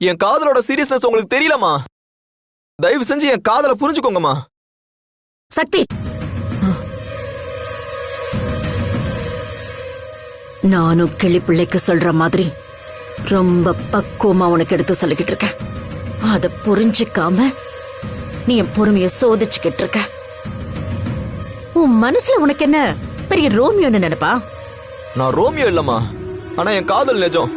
என் காதலோட சீரியஸ்னஸ் உங்களுக்கு தெரியலமா? தயவு செஞ்சு என் காதலை புரிஞ்சுக்கோங்கம்மா. சக்தி, நானும் கிளி பிள்ளைக்கு சொல்ற மாதிரி ரொம்ப பக்குவமா உனக்கு எடுத்து சொல்லிக்கிட்டு இருக்கேன். அத புரிஞ்சுக்காம நீ என் பொறுமைய சோதிச்சுக்கிட்டு இருக்க. உன் மனசுல உனக்கு என்ன பெரிய ரோமியோன்னு நினைப்பா? நான் ரோமியோ இல்லம்மா, ஆனா என் காதல் நிஜம்.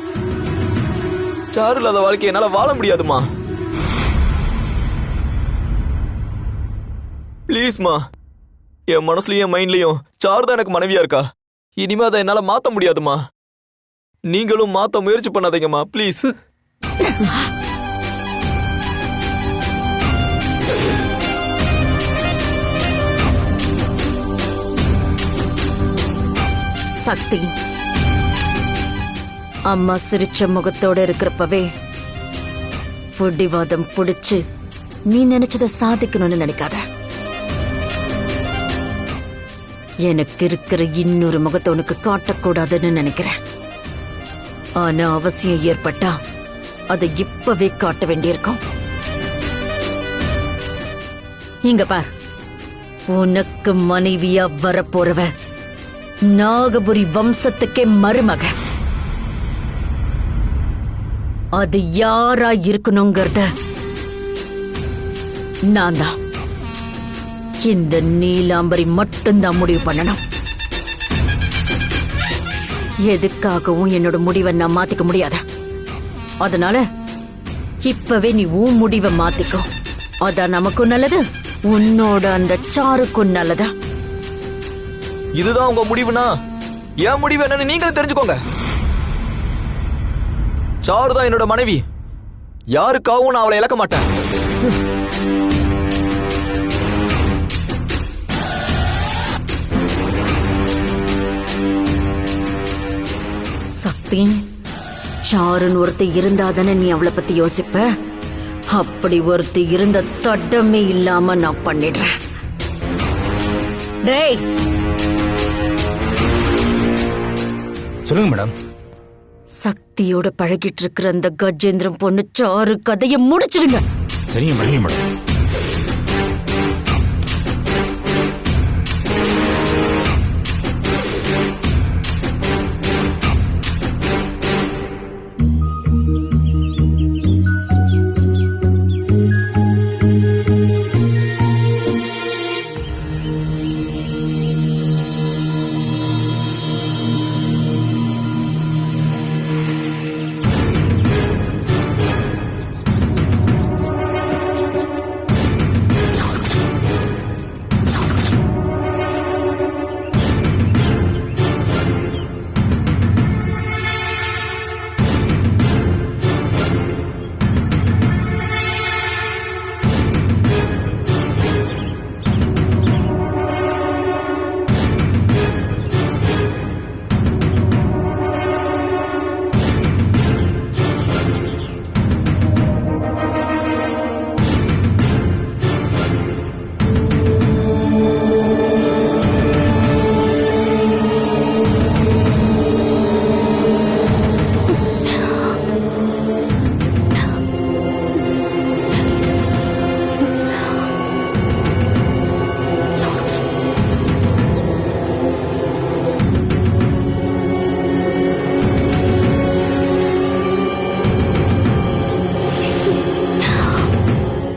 சாரு இல்லாத வாழ்க்கை என்னால வாழ முடியாதுமா. பிளீஸ்மா, என் மனசுலயும் மைண்ட்லயும் சாரு தான் எனக்கு மனைவியா இருக்கா. இனிமே அதை என்னால மாத்த முடியாதுமா. நீங்களும் மாத்த முயற்சி பண்ணாதீங்கம்மா, ப்ளீஸ். சக்தி, அம்மா சிரிச்ச முகத்தோட இருக்கிறப்பவே புடிவாதம் புடிச்சு நீ நினைச்சத சாதிக்கணும்னு நினைக்காத. எனக்கு இருக்கிற இன்னொரு முகத்தை உனக்கு காட்டக்கூடாதுன்னு நினைக்கிறேன். ஆனா அவசியம் ஏற்பட்டா அதை இப்பவே காட்ட வேண்டியிருக்கும். இங்க பார், உனக்கு மனைவியா வரப்போறவ நாகபுரி வம்சத்துக்கே மருமக. அது யாரா இருக்கணுங்கிறத நான் தான், இந்த நீலாம்பரி மட்டும்தான் முடிவு பண்ணணும். எதுக்காகவும் என்னோட முடிவை நான் மாத்திக்க முடியாத. அதனால இப்பவே நீ உன் முடிவை மாத்திக்கோ. அதான் நமக்கும் நல்லது, உன்னோட அந்த சாருக்கும் நல்லதா. இதுதான் உங்க முடிவுனா என் முடிவு என்னன்னு நீங்களும் தெரிஞ்சுக்கோங்க. சாரு தான் என்னோட மனைவி. யாருக்காகவும் நான் அவளை இழக்க மாட்டேன். சக்தி, சாருன்னு ஒருத்தி இருந்தாதானே நீ அவளை பத்தி யோசிப்ப. அப்படி ஒருத்தி இருந்த தட்டமே இல்லாம நான் பண்ணிடுறேன். டேய், சொல்லுங்க மேடம். சக்தியோட பழகிட்டு இருக்கிற அந்த கஜேந்திரம் பொண்ணு சாரு கதையை முடிச்சிடுங்க. சரிங்க மேடம்.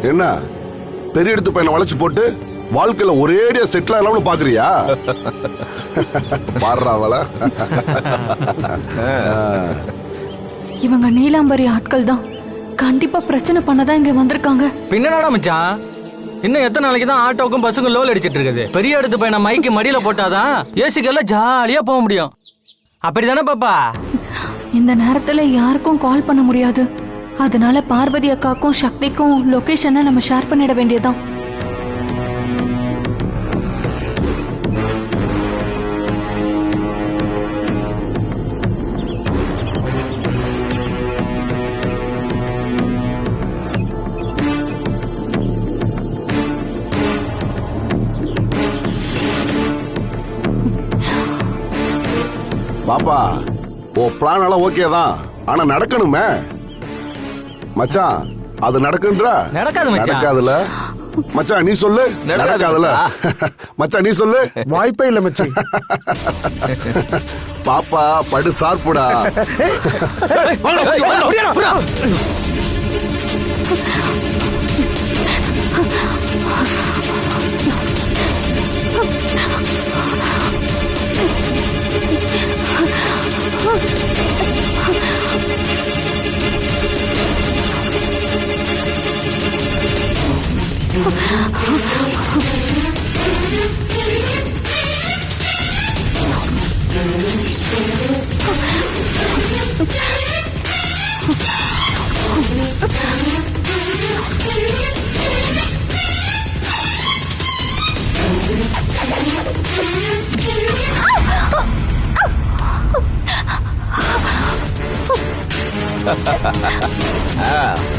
என்ன பெரிய எடுத்து பையனை வளைச்சு போட்டு வாழ்க்கையில ஒரேடியா செட்டில் ஆகலாம்னு பாக்குறியா? பாடுறாவள. இவங்க நீலாம்பரி ஆட்கள் தான் கண்டிப்பா பிரச்சனை பண்ணதான் இங்க வந்திருக்காங்க. பின்னடா மச்சான், இன்னும் எத்தனை நாளைக்கு தான் ஆட்டோக்கும் பஸ்ஸுக்கும் லோல் அடிச்சிட்டு இருக்குது? பெரிய எடுத்து பையனை மைக்கு மடியில போட்டாதான் ஏசிக்கெல்லாம் ஜாலியா போக முடியும். அப்படிதானே பாப்பா? இந்த நேரத்துல யாருக்கும் கால் பண்ண முடியாது. அதனால பார்வதி அக்காக்கும் சக்திக்கும் லொகேஷனை நம்ம ஷேர் பண்ணிட வேண்டியதான். பாப்பா, ஓ பிளான் எல்லாம் ஓகே தான், ஆனா நடக்கணுமே. மச்சான் அது நடக்குன்ற நடக்காது மச்சான். நடக்காதுல மச்சான் நீ சொல்லு. நடக்காதுல மச்சான் நீ சொல்லு. வாய்ப்பே இல்ல மச்சி. பாப்பா படு சார்புடா.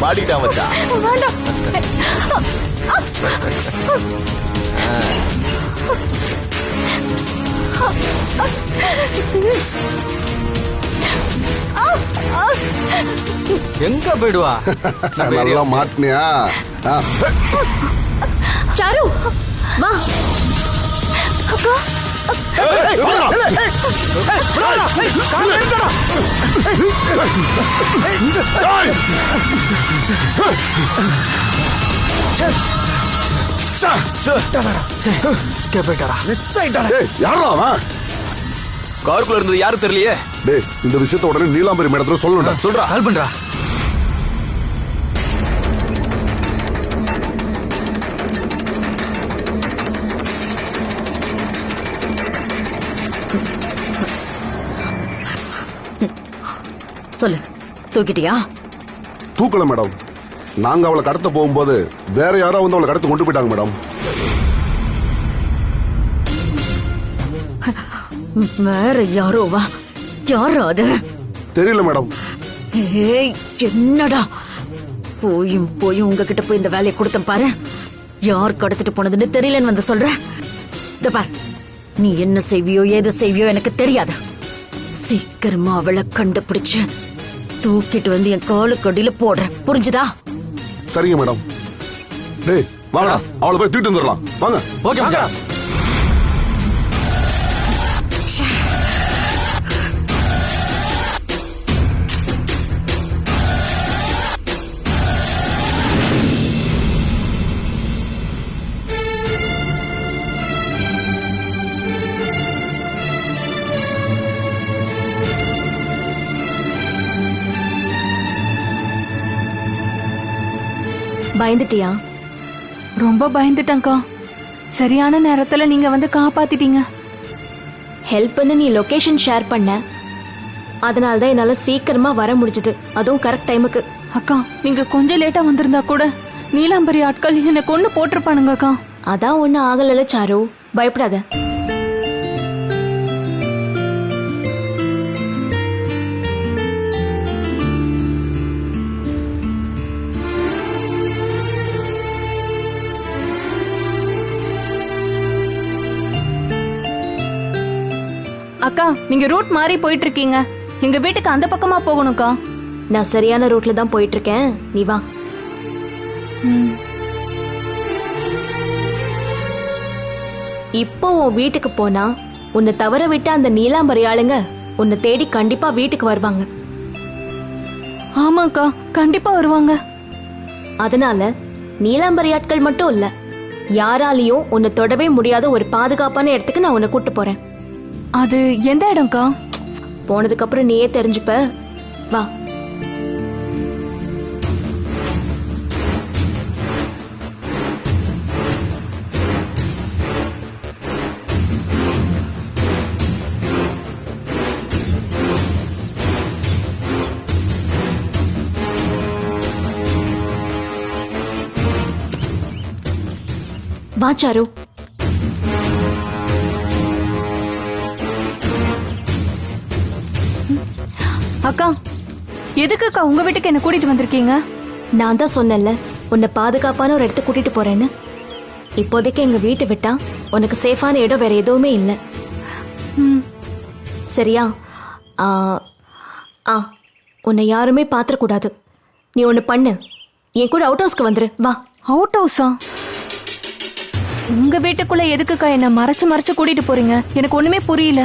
மாட்டிக்கிட்டா மச்சான். எங்க போயிடுவா? நல்லா மாட்டினியா? சாரு வா. அக்கா யாரா அவன்? காருக்குள்ள இருந்தது யாரும் தெரியலையே. டேய் இந்த விஷயத்த உடனே நீலாம்பரி மேடத்துல சொல்லணும்டா. சொல்றா. கால் பண்றா. சொல்லு, தூக்கிட்டியா? தூக்கல மேடம். நாங்க அவளை கடத்த போகும்போது வேற யாரோ வந்து அவளை கடத்த கொண்டு போயிட்டாங்க மேடம். வேற யாரோவா? யாரோ அது? தெரியல மேடம். ஏய் என்னடா போயும் போயும் உங்ககிட்ட போய் இந்த வேலையை கொடுத்தேன் பாரு. யார் கடத்திட்டு போனதுன்னு தெரியலன்னு வந்து சொல்ற. இந்த பார், நீ என்ன செய்வியோ ஏது செய்வியோ எனக்கு தெரியாது. சீக்கிரமா அவளை கண்டுபிடிச்சு தூக்கிட்டு வந்து என் காலுக்கு அடியில போடுறேன், புரிஞ்சுதா? சரிங்க மேடம். டேய் வாங்கடா, அவளை போய் தூக்கிட்டு வந்துடலாம். வாங்க. ஓகே மச்சான். பயந்துட்டியா? ரொம்ப பயந்துட்டேன்க்கா. சரியான நேரத்துல நீங்க வந்து காப்பாத்திட்டீங்க. ஹெல்ப் பண்ண நீ லொகேஷன் ஷேர் பண்ண, அதனால தான் என்னால சீக்கிரமா வர முடிஞ்சது, அதுவும் கரெக்ட் டைமுக்கு. அக்கா, நீங்க கொஞ்சம் லேட்டா வந்திருந்தா கூட நீலாம்பரி ஆட்கள் என்ன கொண்டு போட்டிருப்பானுங்க அக்கா. அதான் ஒன்னும் ஆகல சாரு, பயப்படாத. அக்கா, நீங்க ரூட் மாறி போயிட்டு இருக்கீங்க. எங்க வீட்டுக்கு அந்த பக்கமா போகணும்க்கா. நான் சரியான ரூட்ல தான் போயிட்டு இருக்கேன், நீ வா. இப்போ உன் வீட்டுக்கு போனா உன்னை தவற விட்டு அந்த நீலாம்பரி ஆளுங்க உன்னை தேடி கண்டிப்பா வீட்டுக்கு வருவாங்க. ஆமாக்கா, கண்டிப்பா வருவாங்க. அதனால நீலாம்பரி ஆட்கள் மட்டும் இல்ல, யாராலையும் உன்னை தொடவே முடியாத ஒரு பாதுகாப்பான இடத்துக்கு நான் உன்னை கூட்டு போறேன். அது எந்த இடம்க்கா? போனதுக்கு அப்புறம் நீயே தெரிஞ்சுப்ப, வா. வா சாரு. அக்கா, எதுக்குக்கா உங்க வீட்டுக்கு என்ன கூட்டிட்டு வந்திருக்கீங்க? நான் தான் சொன்னேன்ல, உன்னை பாதுகாப்பான ஒரு இடத்துக்கு கூட்டிட்டு போறேன்னு. இப்போதைக்கு எங்க வீட்டை விட்டா உனக்கு சேஃபான இடம் வேற எதுவுமே இல்லை. சரியா? உன்னை யாருமே பாத்திரக்கூடாது. நீ ஒண்ணு பண்ணு, என் கூட அவுட் ஹவுஸ்க்கு வந்துரு வா. அவுட் ஹவுஸா? உங்க வீட்டுக்குள்ள எதுக்குக்கா என்ன மறைச்சு மறைச்சு கூட்டிட்டு போறீங்க? எனக்கு ஒண்ணுமே புரியல.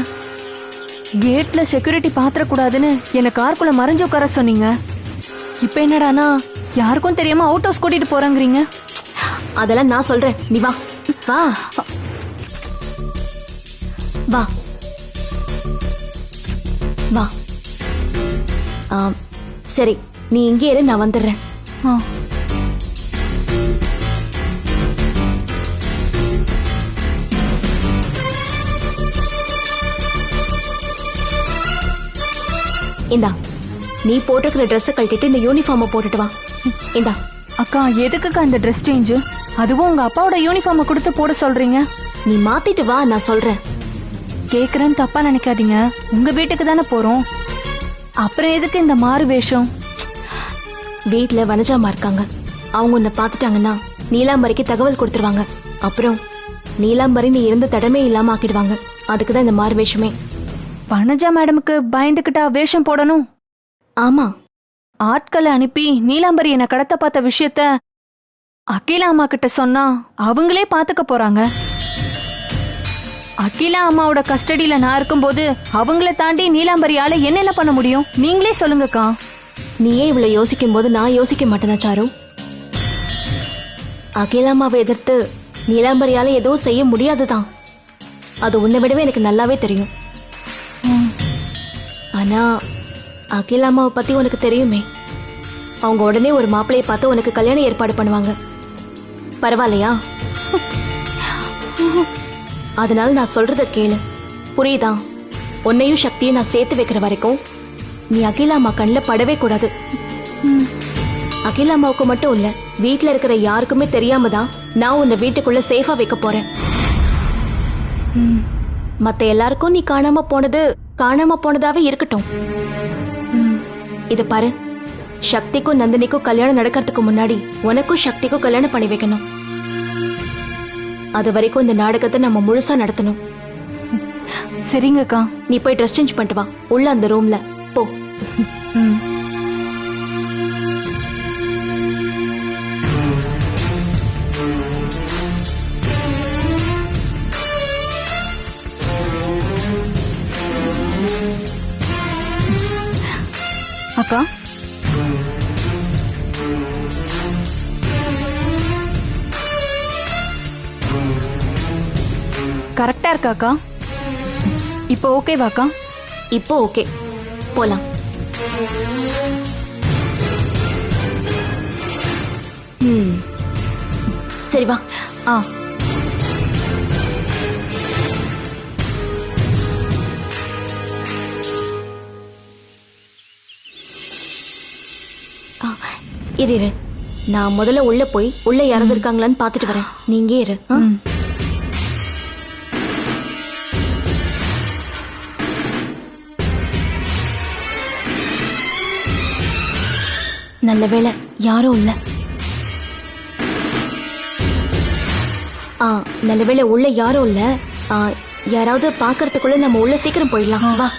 கேட்ல செக்யூரிட்டி பாத்திரக்கூடாதுன்னு என்ன காருக்குள்ள மறைஞ்சு உட்கார சொன்னீங்க. இப்ப என்னடானா யாருக்கும் தெரியாம அவுட் ஹவுஸ் கூட்டிட்டு போறாங்கறீங்க. அதெல்லாம் நான் சொல்றேன், நீ வா வா வா வா. சரி, நீ இங்கே இரு, நான் வந்துடுறேன். ஆ. இந்தா, நீ போட்டிருக்கிற ட்ரெஸ்ஸை கழட்டிட்டு இந்த யூனிஃபார்மை போட்டுட்டு வா. இந்தா. அக்கா, எதுக்குக்கா இந்த ட்ரெஸ் சேஞ்ச்? அதுவும் உங்க அப்பாவோட யூனிஃபார்மை கொடுத்து போட சொல்றீங்க. நீ மாத்திட்டு வா, நான் சொல்றேன். கேக்குறேன்னு தப்பா நினைக்காதீங்க. உங்க வீட்டுக்கு தானே போறோம். அப்புறம் எதுக்கு இந்த மாறு வேஷம்? வீட்டுல வனஜாமா இருக்காங்க. அவங்க உன்னை பாத்துட்டாங்கன்னா நீலாம்பரிக்கு தகவல் கொடுத்துருவாங்க. அப்புறம் நீலாம்பரி நீ இருந்த தடமே இல்லாம ஆக்கிடுவாங்க. அதுக்குதான் இந்த மாறு வேஷமே. வனஜா மேடமுக்கு பயந்துகிட்டா வேஷம் போடணும்? ஆமா. ஆட்களை அனுப்பி நீலாம்பரி என்ன கடத்த பார்த்த விஷயத்த அகிலா அம்மா கிட்ட சொன்னா அவங்களே பாத்துக்க போறாங்க. அகிலா அம்மாவோட கஸ்டடியில நான் இருக்கும்போது அவங்கள தாண்டி நீலாம்பரியால என்ன பண்ண முடியும்? நீங்களே சொல்லுங்கக்கா. நீயே இவ்வளவு யோசிக்கும் போது நான் யோசிக்க மாட்டேனா சாரு? அகிலாமாவை எதிர்த்து நீலாம்பரியால எதுவும் செய்ய முடியாதுதான். அது உன்னை விடவே எனக்கு நல்லாவே தெரியும். ஆனா அகிலாமாவை பத்தி உனக்கு தெரியுமே. அவங்க உடனே ஒரு மாப்பிள்ளையை பார்த்து உனக்கு கல்யாணம் ஏற்பாடு பண்ணுவாங்க. பரவாயில்லையா? அதனால நான் சொல்றத கேளு, புரியுதா? உன்னையும் சக்தியை நான் சேர்த்து வைக்கிற வரைக்கும் நீ அகிலாமா கண்ணில் படவே கூடாது. அகிலாமாவுக்கு மட்டும் இல்ல, வீட்டுல இருக்கிற யாருக்குமே தெரியாம தான் நான் உன்னை வீட்டுக்குள்ள சேஃபா வைக்க போறேன். மத்த எல்லாருக்கும் நீ காணாம போனதாவே இருக்கட்டும். இத பாரு, சக்திக்கும் நந்தினிக்கும் கல்யாணம் நடக்கிறதுக்கு முன்னாடி உனக்கும் சக்திக்கும் கல்யாணம் பண்ணி வைக்கணும். அது வரைக்கும் இந்த நாடகத்தை நம்ம முழுசா நடத்தணும். சரிங்கக்கா. நீ போய் ட்ரெஸ் சேஞ்ச் பண்ணிட்டு வா, உள்ள அந்த ரூம்ல போ. அக்கா, கரெக்டா இருக்காக்கா? இப்போ ஓகேவாக்கா? இப்போ ஓகே, போலாம். சரி வா. ஆ. இரு, நான் முதல்ல உள்ள போய் உள்ள யாராவது இருக்காங்களான்னு பாத்துட்டு வரேன். நீங்க இரு. நல்ல வேளை யாரும் இல்ல. நல்ல வேளை உள்ள யாரும் இல்ல. யாராவது பாக்குறதுக்குள்ள நம்ம உள்ள சீக்கிரம் போயிடலாம். வா.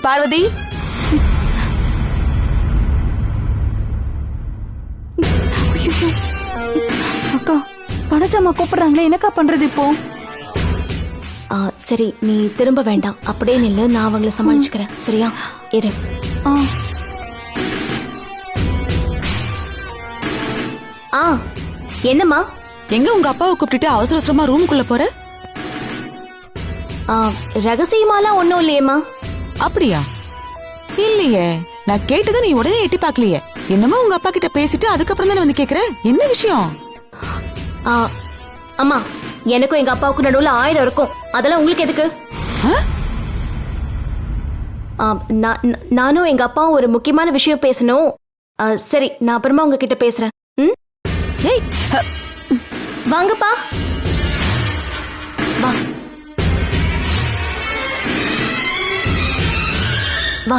பார்வதி, அக்கா, வனஜாமா கூப்பிடுறாங்களே, என்னக்கா பண்றது இப்போ? சரி, நீ திரும்ப வேண்டாம், அப்படியே நில்லு, நான் அவங்கள சமாளிச்சுக்கிறேன். சரியா? இரு. என்னம்மா? எங்க உங்க அப்பாவை கூப்பிட்டுட்டு அவசர அவசரமா ரூமுக்குள்ள போற? ரகசியமாலாம் ஒண்ணும் இல்லையேம்மா. அப்படியா? இல்லையே, நான் கேட்டதை நீ உடனே எட்டி பாக்கலையே. என்னமோ உங்க அப்பா கிட்ட பேசிட்டு அதுக்கப்புறம் தானே வந்து கேக்குற. என்ன விஷயம்? அம்மா, எனக்கும் எங்க அப்பாவுக்கும் நடுவுல 1000 இருக்கும். அதெல்லாம் உங்களுக்கு எதுக்கு? நானும் எங்க அப்பாவும் ஒரு முக்கியமான விஷயம் பேசணும். சரி, நான் அப்புறமா உங்ககிட்ட பேசுறேன். வாங்கப்பா, வா வா,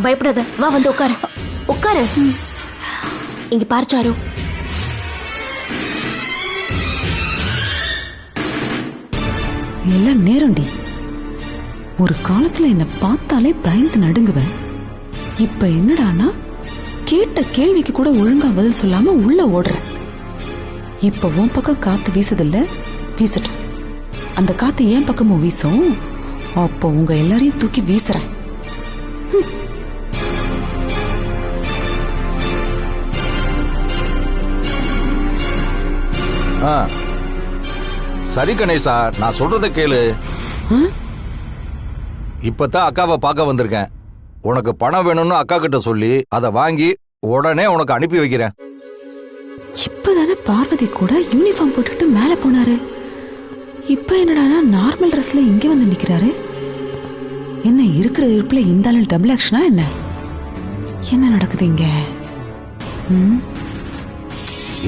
பயப்படாத, வா வந்து உட்காரு, உட்காரு. இங்க பாரு சாரு, எல்லாம் நேரம்டி. ஒரு காலத்துல என்ன பார்த்தாலே பயந்து நடுங்குவேன். இப்ப என்னடானா கேட்ட கேள்விக்கு கூட ஒழுங்கா பதில் சொல்லாம உள்ள ஓடுற. இப்ப உன் பக்கம் காத்து வீசுதில்ல, வீசட்டும். அந்த காத்து என் பக்கமும் வீசும். அப்போ உங்க எல்லாரையும் தூக்கி வீசுறேன். சரி கணேசா, நான் சொல்றத கேளு. இப்பதான் அக்காவை பார்க்க வந்திருக்கேன். உனக்கு பணம் வேணும்னு அக்கா கிட்ட சொல்லி அதை வாங்கி உடனே உனக்கு அனுப்பி வைக்கிறேன். இப்பதானே பார்வதி கூட யூனிஃபார்ம் போட்டுக்கிட்டு மேல போனாரு. இப்ப என்னடா நார்மல் ட்ரெஸ்ல இங்க வந்து நிக்கிறாரு. என்ன இருக்கிற இருப்புல இந்த ஆளு டபுள் ஆக்ஷனா என்ன? என்ன நடக்குது இங்க?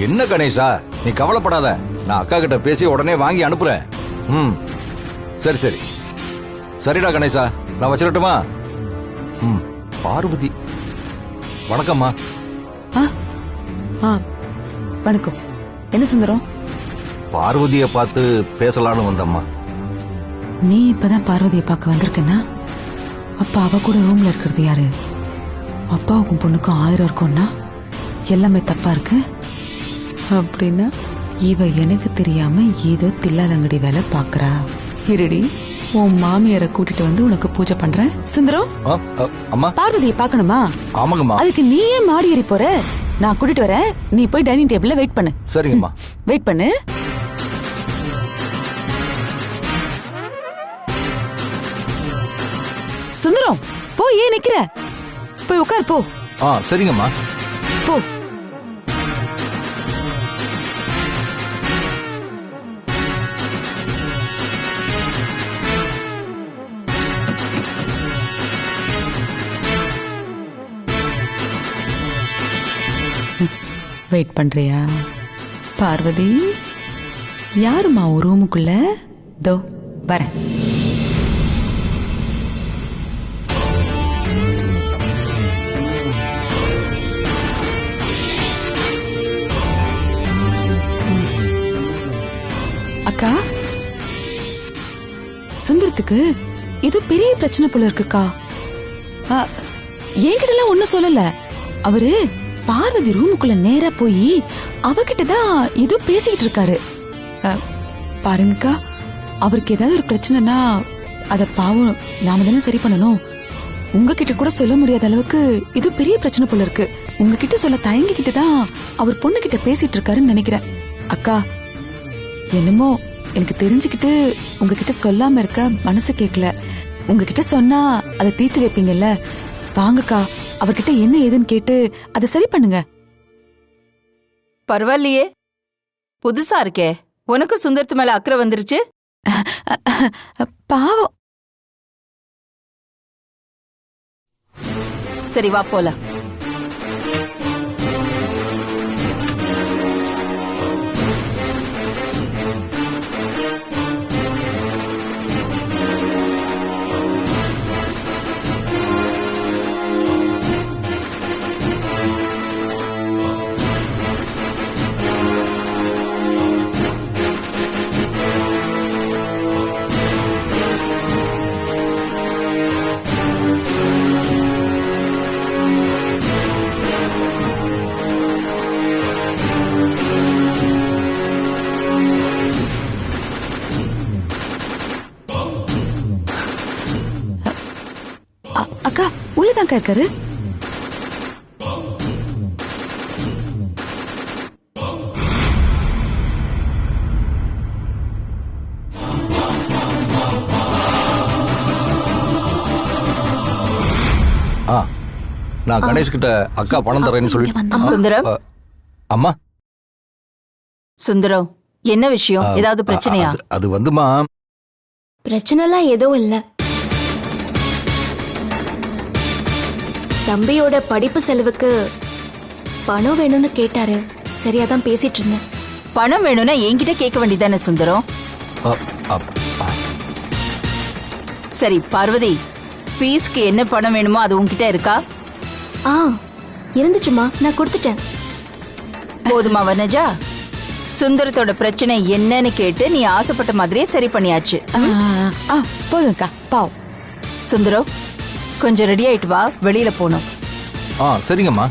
என்ன கணேசா, நீ கவலைப்படாத. நான் அக்கா கிட்ட பேசி உடனே வாங்கி அனுப்புறேன். சரி சரி சரிடா கணேசா, நான் வச்சிடட்டுமா? பார்வதி, வணக்கம்மா. வணக்கம். என்ன சுந்தரம்? பார்வதியை பார்த்து பேசலான்னு வந்தம்மா. நீ இப்பதான் பார்வதியை பார்க்க வந்திருக்கனா? அப்ப அவ கூட ரூம்ல இருக்கிறது யாரு? அப்பாவுக்கும் பொண்ணுக்கும் 1000 இருக்கும்னா எல்லாமே தப்பா இருக்கு அப்படின்னா இவ எனக்கு தெரியாம ஏதோ தில்லாலங்கடி வேலை பாக்குறா. இருடி, உன் மாமியாரை கூட்டிட்டு வந்து உனக்கு பூஜை பண்றேன். சுந்தரம், அம்மா பார்வதியை பார்க்கணுமா? ஆமாங்கம்மா. அதுக்கு நீ ஏன் மாடி ஏறி போற? நான் கூட்டிட்டு வரேன். நீ போய் டைனிங் டேபிள்ல வெயிட் பண்ணு. சரிங்கம்மா. வெயிட் பண்ணு. சுந்தரம், போ, ஏன் நிக்கிற? போய் உட்கார், போ. சரிங்கம்மா. போ. வெயிட் பண்றியா? பார்வதி, யாருமா ஒரு ரூமுக்குள்ள? தோ வரேன். அக்கா, சுந்தரத்துக்கு இது பெரிய பிரச்சனை போல இருக்குக்கா. என்கிட்ட ஒன்னும் சொல்லல. அவரு பார்வதி ரூமுக்குள்ள நேரா போய் அவகிட்டதான் ஏதோ பேசிக்கிட்டு இருக்காரு. பாருங்கக்கா, அவருக்கு ஏதாவது ஒரு பிரச்சனைனா அத பாவம் நாம தானே சரி பண்ணணும். உங்ககிட்ட கூட சொல்ல முடியாத அளவுக்கு இது பெரிய பிரச்சனை போல இருக்கு. உங்ககிட்ட சொல்ல தயங்கிக்கிட்டு தான் அவர் பொண்ணு கிட்ட பேசிட்டு இருக்காருன்னு நினைக்கிறேன். அக்கா, என்னமோ எனக்கு தெரிஞ்சுக்கிட்டு உங்ககிட்ட சொல்லாம இருக்க மனசு கேட்கல. உங்ககிட்ட சொன்னா அதை தீர்த்து வைப்பீங்கல்ல. வாங்கக்கா, அவர்கிட்ட என்ன ஏதுன்னு கேட்டு அதை சரி பண்ணுங்க. பரவாயில்லையே, புதுசா இருக்கே. உனக்கு சுந்தரத்து மேல அக்கறை வந்துருச்சு. பாவம். சரி, வா போலாம். அக்கா, உள்ளதாக்கா இருக்காரு. நான் கணேஷ் கிட்ட அக்கா பணம் தரேன்னு சொல்லிட்டு. சுந்தரம், அம்மா சுந்தரம், என்ன விஷயம்? ஏதாவது பிரச்சனையா? அது வந்துமா, பிரச்சனைலாம் எதுவும் இல்ல. தம்பியோட படிப்பு செலவுக்கு பணம் வேணும்னு கேட்டாரு. சரியாதான் பேசிட்டு இருந்தேன். பணம் வேணும்னா என்கிட்ட கேட்க வேண்டியதானே சுந்தரம்? அ- அ- சரி பார்வதி, ஃபீஸ்க்கு என்ன பணம் வேணுமோ அது உன்கிட்ட இருக்கா? இருந்துச்சுமா, நான் கொடுத்துட்டேன். போதுமா வனஜா? சுந்தரத்தோட பிரச்சனை என்னன்னு கேட்டு நீ ஆசைப்பட்ட மாதிரியே சரி பண்ணியாச்சு. போதும்க்கா, பாவ். சுந்தரம், கொஞ்சம் ரெடி ஆயிட்டு வா, வெளியில போகணும். சரிங்கம்மா.